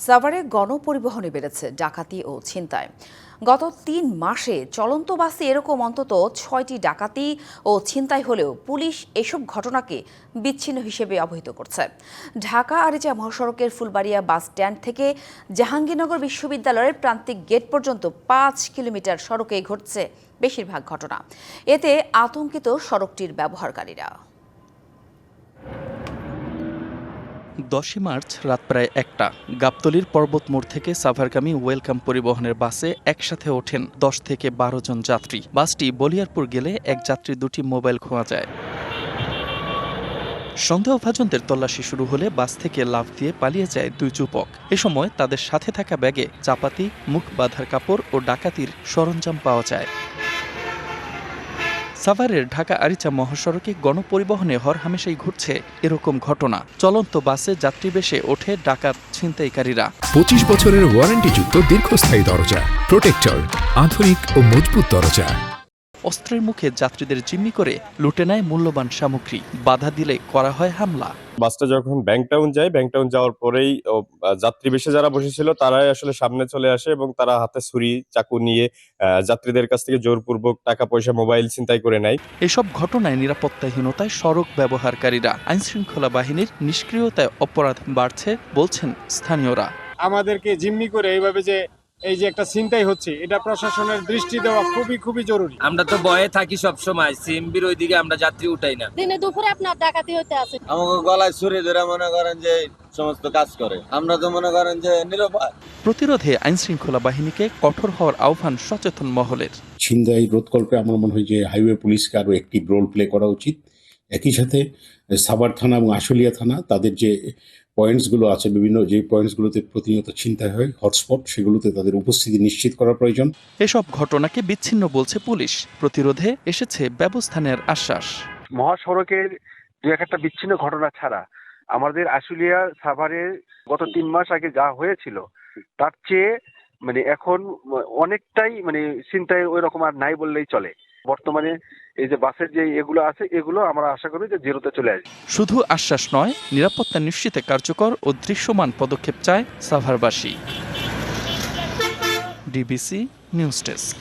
সাভারে গণপরিবহনে বেড়েছে ডাকাতি ও ছিনতাই। গত ৩ মাসে চলন্ত বাসে এরকম অন্তত ৬টি ডাকাতি ও ছিনতাই হলেও পুলিশ এসব ঘটনাকে বিচ্ছিন্ন হিসেবে অবহিত করছে। ঢাকা আরিচা মহাসড়কের ফুলবাড়িয়া বাস স্ট্যান্ড থেকে জাহাঙ্গীরনগর বিশ্ববিদ্যালয়ের প্রান্তিক গেট পর্যন্ত ৫ কিলোমিটার সড়কে ঘটছে বেশিরভাগ ঘটনা। এতে আতঙ্কিত সড়কটির ব্যবহারকারীরা। ১০ মার্চ রাত প্রায় ১টা গাবতলীর পর্বতমোড় থেকে সাভারগামী ওয়েলকাম পরিবহনের বাসে একসাথে ওঠেন ১০ থেকে ১২ জন যাত্রী। বাসটি বলিয়ারপুর গেলে এক যাত্রীর ২টি মোবাইল খোয়া যায়। সন্দেহভাজনদের তল্লাশি শুরু হলে বাস থেকে লাফ দিয়ে পালিয়ে যায় ২ যুবক। এ সময় তাদের সাথে থাকা ব্যাগে চাপাতি, মুখ বাঁধার কাপড় ও ডাকাতির সরঞ্জাম পাওয়া যায়। সাভারের ঢাকা আরিচা মহাসড়কে গণপরিবহনে হরহামেশাই ঘটছে এরকম ঘটনা। চলন্ত বাসে যাত্রী বেশে ওঠে ডাকাত ছিনতাইকারীরা। ২৫ বছরের ওয়ারেন্টিযুক্ত দীর্ঘস্থায়ী দরজা প্রোটেক্টর, আধুনিক ও মজবুত দরজা। অস্ত্রের মুখে যাত্রীদের জিম্মি করে লুটে নেয় মূল্যবান সামগ্রী। বাধা দিলে করা হয় হামলা। বাসটা যখন ব্যাংকটাউন যায়, ব্যাংকটাউন যাওয়ার পরেই যাত্রী বেশে যারা বসেছিল তারাই আসলে সামনে চলে আসে এবং তারা হাতে ছুরি চাকু নিয়ে যাত্রীদের কাছ থেকে জোরপূর্বক টাকা পয়সা মোবাইল ছিনতাই করে নেয়। এসব ঘটনায় নিরাপত্তাহীনতায় সড়ক ব্যবহারকারীরা। আইনশৃঙ্খলা বাহিনীর নিষ্ক্রিয়তায় অপরাধ বাড়ছে বলছেন স্থানীয়রা। আমাদেরকে জিম্মি করে এইভাবে যে এই যে একটা ছিনতাই হচ্ছে, এটা প্রশাসনের দৃষ্টি দেওয়া খুবই জরুরি। আমরা তো ভয়ে থাকি সব সময়, সিএমবির ওইদিকে আমরা যাত্রী উঠাই না। দিনে দুপুরে আপনার ডাকাতি হইতে আছে। আমাকে গলায় ছুরি ধরে মনে করেন যে সমস্ত কাজ করে, আমরা তো মনে করেন যে নিরুপায়। প্রতিরোধে আইনশৃঙ্খলা বাহিনীকে কঠোর হওয়ার আহ্বান সচেতন মহলের। ছিনতাই রোধকল্পে আমার মনে হয় যে হাইওয়ে পুলিশকে আরো অ্যাক্টিভ রোল প্লে করা উচিত। একই সাথে সাভার থানা এবং আশুলিয়া থানা তাদের যে পয়েন্টসগুলো আছে, বিভিন্ন যে পয়েন্টসগুলোতে প্রতিনিয়ত ছিনতাই হয় হটস্পট, সেগুলোতে তাদের উপস্থিতি নিশ্চিত করা প্রয়োজন। এসব ঘটনাকে বিচ্ছিন্ন বলছে পুলিশ। প্রতিরোধে এসেছে ব্যবস্থা নেওয়ার আশ্বাস। মহাসড়কের দু একটা বিচ্ছিন্ন ঘটনা ছাড়া আমাদের আশুলিয়া সাভারে গত ৩ মাস আগে যা হয়েছিল তার চেয়ে এখন অনেকটাই ছিনতাই ওই রকম আর নাই বললেই চলে। বর্তমানে এই যে বাসের যে এগুলো আছে, এগুলো আমরা আশা করি যে জিরোতে চলে আসবে। শুধু আশ্বাস নয়, নিরাপত্তা নিশ্চিতে কার্যকর ও দৃশ্যমান পদক্ষেপ চায় সাভারবাসী। DBC news desk.